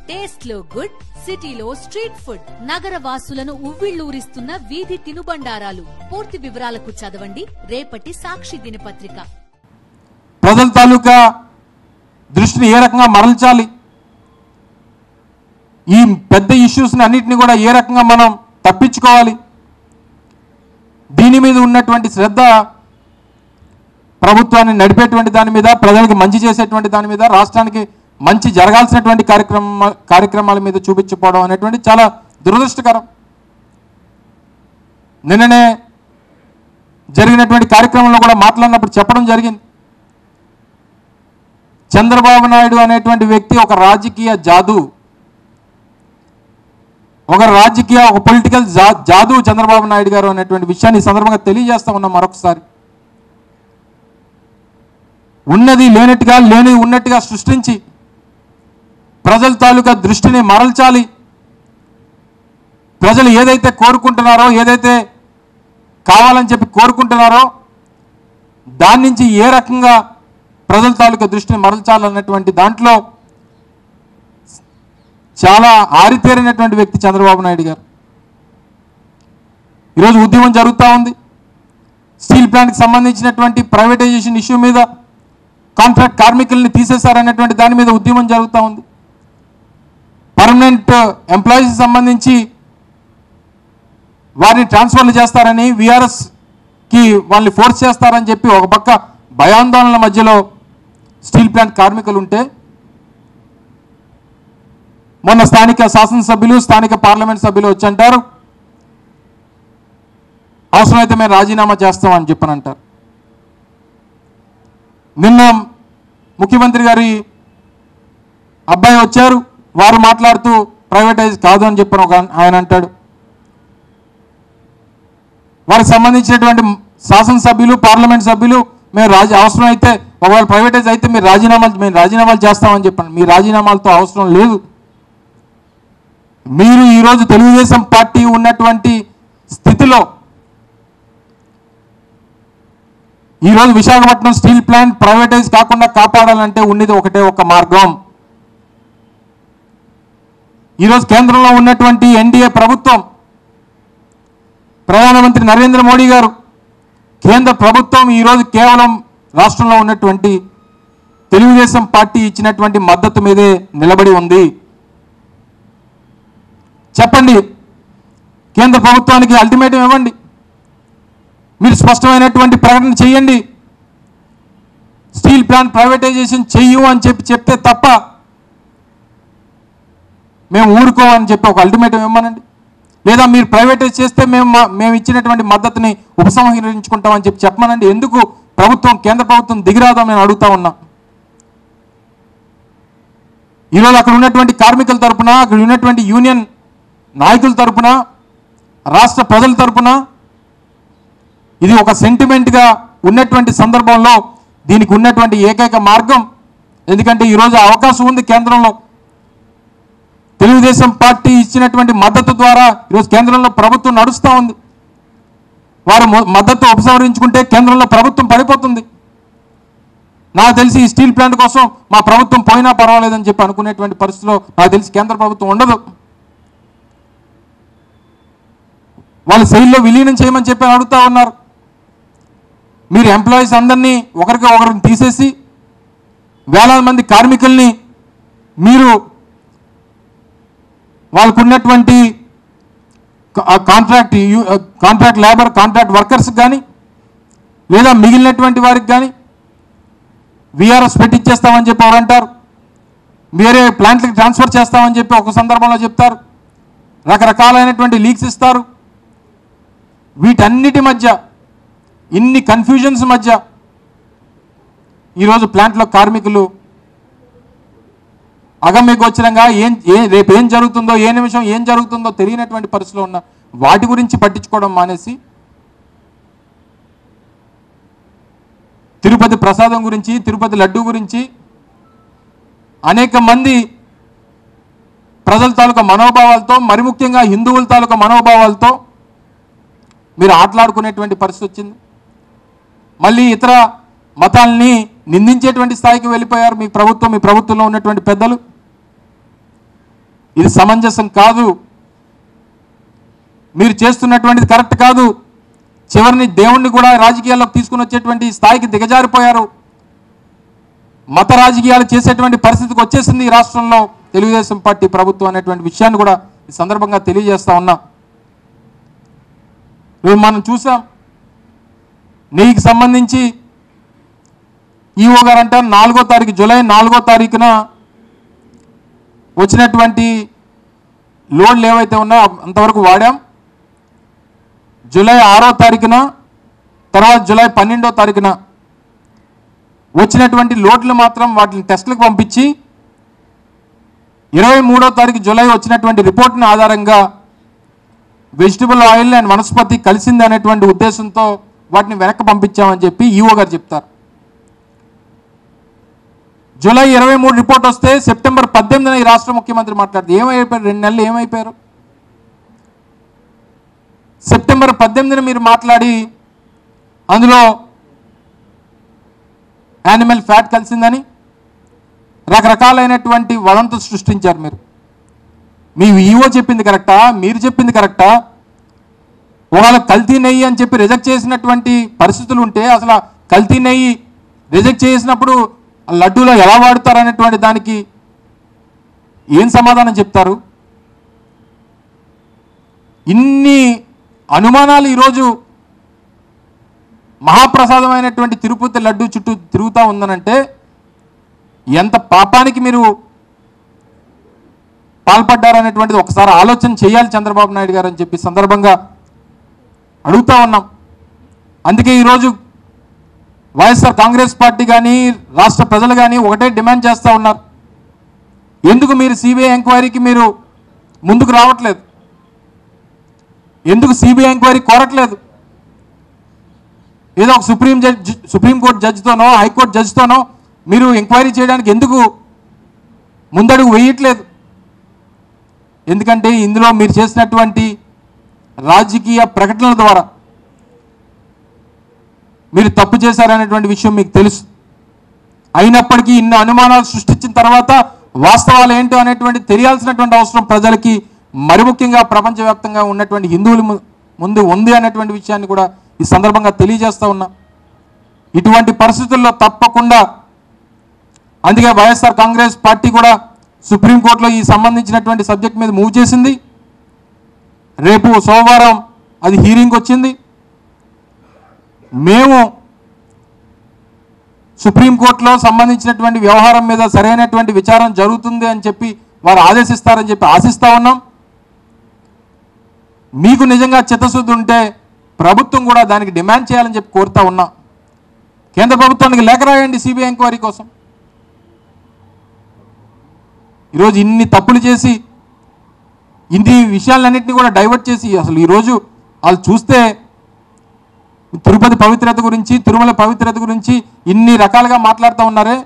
Taste లో good, సిటీలో street food, నగర వాసులను ఉవ్విళ్లూరిస్తున్న వీధి తినుబండారాలు. పూర్తి వివరాలకు చదవండి రేపటి సాక్షి దినపత్రిక. ప్రజల తాలూకా దృష్టిని ఏ రకంగా మరల్చాలి, ఈ పెద్ద ఇష్యూస్ని అన్నింటినీ కూడా ఏ రకంగా మనం తప్పించుకోవాలి, దీని మీద ఉన్నటువంటి శ్రద్ధ ప్రభుత్వాన్ని నడిపేటువంటి దాని మీద, ప్రజలకు మంచి చేసేటువంటి దాని మీద, రాష్ట్రానికి మంచి జరగాల్సినటువంటి కార్యక్రమాల మీద చూపించకపోవడం అనేటువంటి చాలా దురదృష్టకరం. నిన్ననే జరిగినటువంటి కార్యక్రమంలో కూడా మాట్లాడినప్పుడు చెప్పడం జరిగింది, చంద్రబాబు నాయుడు అనేటువంటి వ్యక్తి ఒక రాజకీయ జాదు, ఒక పొలిటికల్ జాదు చంద్రబాబు నాయుడు గారు అనేటువంటి విషయాన్ని ఈ సందర్భంగా తెలియజేస్తా ఉన్నాం. మరొకసారి ఉన్నది లేనట్టుగా, లేని ఉన్నట్టుగా సృష్టించి ప్రజల తాలూకా దృష్టిని మరల్చాలి. ప్రజలు ఏదైతే కోరుకుంటున్నారో, ఏదైతే కావాలని చెప్పి కోరుకుంటున్నారో దాని నుంచి ఏ రకంగా ప్రజల తాలూకా దృష్టిని మరల్చాలన్నటువంటి దాంట్లో చాలా ఆరితేరినటువంటి వ్యక్తి చంద్రబాబు నాయుడు గారు. ఈరోజు ఉద్యమం జరుగుతూ ఉంది. స్టీల్ ప్లాంట్కి సంబంధించినటువంటి ప్రైవేటైజేషన్ ఇష్యూ మీద, కాంట్రాక్ట్ కార్మికుల్ని తీసేశారనేటువంటి దాని మీద ఉద్యమం జరుగుతూ ఉంది. పర్మనెంట్ ఎంప్లాయీస్కి సంబంధించి వారిని ట్రాన్స్ఫర్లు చేస్తారని, విఆర్ఎస్కి వాళ్ళని ఫోర్స్ చేస్తారని చెప్పి ఒక పక్క భయాందోళనల మధ్యలో స్టీల్ ప్లాంట్ కార్మికులు ఉంటే, మొన్న స్థానిక శాసనసభ్యులు, స్థానిక పార్లమెంట్ సభ్యులు వచ్చి అంటారు అవసరమైతే మేము రాజీనామా చేస్తామని చెప్పని అంటారు. నిన్న ముఖ్యమంత్రి గారి అబ్బాయి వచ్చారు, వారు మాట్లాడుతూ ప్రైవేటైజ్ కాదు అని చెప్పని ఆయన అంటాడు. వారికి సంబంధించినటువంటి శాసనసభ్యులు, పార్లమెంట్ సభ్యులు మేము అవసరమైతే ఒకవేళ ప్రైవేటైజ్ అయితే మేము రాజీనామాలు చేస్తామని చెప్పండి. మీ రాజీనామాలతో అవసరం లేదు. మీరు ఈరోజు తెలుగుదేశం పార్టీ ఉన్నటువంటి స్థితిలో ఈరోజు విశాఖపట్నం స్టీల్ ప్లాంట్ ప్రైవేటైజ్ కాకుండా కాపాడాలంటే ఉన్నది ఒకటే ఒక మార్గం. ఈరోజు కేంద్రంలో ఉన్నటువంటి ఎన్డీఏ ప్రభుత్వం, ప్రధానమంత్రి నరేంద్ర మోడీ గారు, కేంద్ర ప్రభుత్వం ఈరోజు కేవలం రాష్ట్రంలో ఉన్నటువంటి తెలుగుదేశం పార్టీ ఇచ్చినటువంటి మద్దతు మీదే నిలబడి ఉంది. చెప్పండి, కేంద్ర ప్రభుత్వానికి అల్టిమేటం ఇవ్వండి, మీరు స్పష్టమైనటువంటి ప్రకటన చేయండి. స్టీల్ ప్లాంట్ ప్రైవేటైజేషన్ చెయ్యు అని చెప్తే తప్ప మేము ఊరుకోమని చెప్పి ఒక అల్టిమేటం ఇవ్వమనండి. లేదా మీరు ప్రైవేటైజ్ చేస్తే మేము ఇచ్చినటువంటి మద్దతుని ఉపసంహరించుకుంటామని చెప్పమనండి. ఎందుకు కేంద్ర ప్రభుత్వం దిగిరాదో నేను అడుగుతా ఉన్నా. ఈరోజు అక్కడ ఉన్నటువంటి కార్మికుల తరపున, అక్కడ ఉన్నటువంటి యూనియన్ నాయకుల తరపున, రాష్ట్ర ప్రజల తరపున ఇది ఒక సెంటిమెంట్గా ఉన్నటువంటి సందర్భంలో దీనికి ఉన్నటువంటి ఏకైక మార్గం, ఎందుకంటే ఈరోజు అవకాశం ఉంది కేంద్రంలో, తెలుగుదేశం పార్టీ ఇచ్చినటువంటి మద్దతు ద్వారా ఈరోజు కేంద్రంలో ప్రభుత్వం నడుస్తూ ఉంది. వారు మద్దతు ఉపసంహరించుకుంటే కేంద్రంలో ప్రభుత్వం పడిపోతుంది. నాకు తెలిసి ఈ స్టీల్ ప్లాంట్ కోసం మా ప్రభుత్వం పోయినా పర్వాలేదని చెప్పి అనుకునేటువంటి పరిస్థితిలో నాకు తెలిసి కేంద్ర ప్రభుత్వం ఉండదు. వాళ్ళు శైలిలో విలీనం చేయమని చెప్పి అడుగుతూ ఉన్నారు. మీరు ఎంప్లాయీస్ అందరినీ ఒకరిని తీసేసి వేలాది మంది కార్మికుల్ని మీరు వాళ్ళకు ఉన్నటువంటి కాంట్రాక్ట్ లేబర్, కాంట్రాక్ట్ వర్కర్స్కి కానీ లేదా మిగిలినటువంటి వారికి కానీ విఆర్ఎస్ పెట్టించేస్తామని చెప్పి ఎవరు అంటారు, వేరే ప్లాంట్లకి ట్రాన్స్ఫర్ చేస్తామని చెప్పి ఒక సందర్భంలో చెప్తారు, రకరకాలైనటువంటి లీక్స్ ఇస్తారు. వీటన్నిటి మధ్య, ఇన్ని కన్ఫ్యూజన్స్ మధ్య ఈరోజు ప్లాంట్లో కార్మికులు అగమ్యగోచరంగా రేపు ఏం జరుగుతుందో, ఏ నిమిషం ఏం జరుగుతుందో తెలియనటువంటి పరిస్థితిలో ఉన్న వాటి గురించి పట్టించుకోవడం మానేసి తిరుపతి ప్రసాదం గురించి, తిరుపతి లడ్డు గురించి అనేక మంది ప్రజల తాలూకా మనోభావాలతో, మరి ముఖ్యంగా హిందువుల తాలూకా మనోభావాలతో మీరు ఆటలాడుకునేటువంటి పరిస్థితి వచ్చింది. మళ్ళీ ఇతర మతాల్ని నిందించేటువంటి స్థాయికి వెళ్ళిపోయారు మీ ప్రభుత్వంలో ఉన్నటువంటి పెద్దలు. ఇది సమంజసం కాదు, మీరు చేస్తున్నటువంటిది కరెక్ట్ కాదు, చివరిని దేవుణ్ణి కూడా రాజకీయాల్లోకి తీసుకుని వచ్చేటువంటి స్థాయికి దిగజారిపోయారు, మత రాజకీయాలు చేసేటువంటి పరిస్థితికి వచ్చేసింది ఈ రాష్ట్రంలో తెలుగుదేశం పార్టీ ప్రభుత్వం అనేటువంటి విషయాన్ని కూడా ఈ సందర్భంగా తెలియజేస్తా ఉన్నా. మనం చూసాం, నీకు సంబంధించి ఈఓ గారంట 4వ తారీఖు జూలై 4వ తారీఖున వచ్చినటువంటి లోన్లు ఏవైతే ఉన్నాయో అంతవరకు వాడాం. జూలై 6వ తారీఖున తర్వాత జూలై 12వ తారీఖున వచ్చినటువంటి లోడ్లు మాత్రం వాటిని టెస్టులకు పంపించి 23వ తారీఖు జూలై వచ్చినటువంటి రిపోర్ట్ని ఆధారంగా వెజిటబుల్ ఆయిల్ అండ్ వనస్పతి కలిసింది అనేటువంటి ఉద్దేశంతో వాటిని వెనక్కి పంపించామని చెప్పి ఈఓ గారు చెప్తారు. జూలై 23 రిపోర్ట్ వస్తే సెప్టెంబర్ 18న ఈ రాష్ట్ర ముఖ్యమంత్రి మాట్లాడుతూ ఏమైపోయారు, 2 నెలలు ఏమైపోయారు? సెప్టెంబర్ 18న మీరు మాట్లాడి అందులో యానిమల్ ఫ్యాట్ కలిసిందని రకరకాలైనటువంటి వదంతులు సృష్టించారు. మీ ఈఓ చెప్పింది కరెక్టా, మీరు చెప్పింది కరెక్టా? ఒకవేళ కల్తీ నెయ్యి అని చెప్పి రిజెక్ట్ చేసినటువంటి పరిస్థితులు ఉంటే అసలు కల్తీ నెయ్యి రిజెక్ట్ చేసినప్పుడు లడ్డూలో ఎలా వాడుతారు అనేటువంటి దానికి ఏం సమాధానం చెప్తారు? ఇన్ని అనుమానాలు ఈరోజు మహాప్రసాదమైనటువంటి తిరుపతి లడ్డు చుట్టూ తిరుగుతూ ఉందనంటే ఎంత పాపానికి మీరు పాల్పడ్డారనేటువంటిది ఒకసారి ఆలోచన చేయాలి చంద్రబాబు నాయుడు గారు అని చెప్పి సందర్భంగా అడుగుతా ఉన్నాం. అందుకే ఈరోజు వైఎస్ఆర్ కాంగ్రెస్ పార్టీ కానీ రాష్ట్ర ప్రజలు కానీ ఒకటే డిమాండ్ చేస్తూ ఉన్నారు, ఎందుకు మీరు సిబిఐ ఎంక్వైరీకి మీరు ముందుకు రావట్లేదు? ఎందుకు సిబిఐ ఎంక్వైరీ కోరట్లేదు? ఏదో ఒక సుప్రీంకోర్టు జడ్జితోనో హైకోర్టు జడ్జితోనో మీరు ఎంక్వైరీ చేయడానికి ఎందుకు ముందడుగు వేయట్లేదు? ఎందుకంటే ఇందులో మీరు చేసినటువంటి రాజకీయ ప్రకటనల ద్వారా మీరు తప్పు చేశారనేటువంటి విషయం మీకు తెలుసు. అయినప్పటికీ ఇన్ని అనుమానాలు సృష్టించిన తర్వాత వాస్తవాలు ఏంటో అనేటువంటి తెలియాల్సినటువంటి అవసరం ప్రజలకి, మరి ముఖ్యంగా ప్రపంచవ్యాప్తంగా ఉన్నటువంటి హిందువుల ముందు ఉంది అనేటువంటి విషయాన్ని కూడా ఈ సందర్భంగా తెలియజేస్తూ ఉన్నా. ఇటువంటి పరిస్థితుల్లో తప్పకుండా అందుకే వైఎస్ఆర్ కాంగ్రెస్ పార్టీ కూడా సుప్రీంకోర్టులో ఈ సంబంధించినటువంటి సబ్జెక్ట్ మీద మూవ్ చేసింది. రేపు సోమవారం అది హీరింగ్ వచ్చింది. మేము సుప్రీంకోర్టులో సంబంధించినటువంటి వ్యవహారం మీద సరైనటువంటి విచారణ జరుగుతుంది అని చెప్పి వారు ఆదేశిస్తారని చెప్పి ఆశిస్తూ ఉన్నాం. మీకు నిజంగా చిత్తశుద్ధి ఉంటే ప్రభుత్వం కూడా దానికి డిమాండ్ చేయాలని చెప్పి కోరుతా ఉన్నాం. కేంద్ర ప్రభుత్వానికి లేఖ రాయండి సిబిఐ ఎంక్వైరీ కోసం. ఈరోజు ఇన్ని తప్పులు చేసి ఇన్ని విషయాలన్నింటినీ కూడా డైవర్ట్ చేసి అసలు ఈరోజు వాళ్ళు చూస్తే తిరుపతి పవిత్రత గురించి, తిరుమల పవిత్రత గురించి ఇన్ని రకాలుగా మాట్లాడుతూ ఉన్నారే.